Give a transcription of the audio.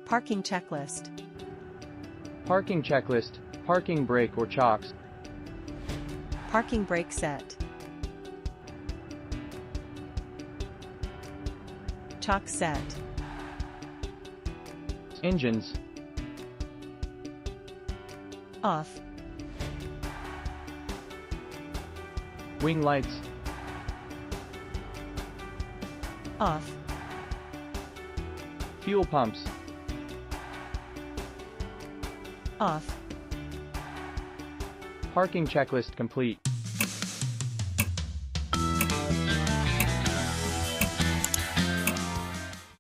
Parking checklist. Parking checklist, parking brake or chocks. Parking brake set. Chock set. Engines. Off. Wing lights. Off. Fuel pumps. Off. Parking checklist complete.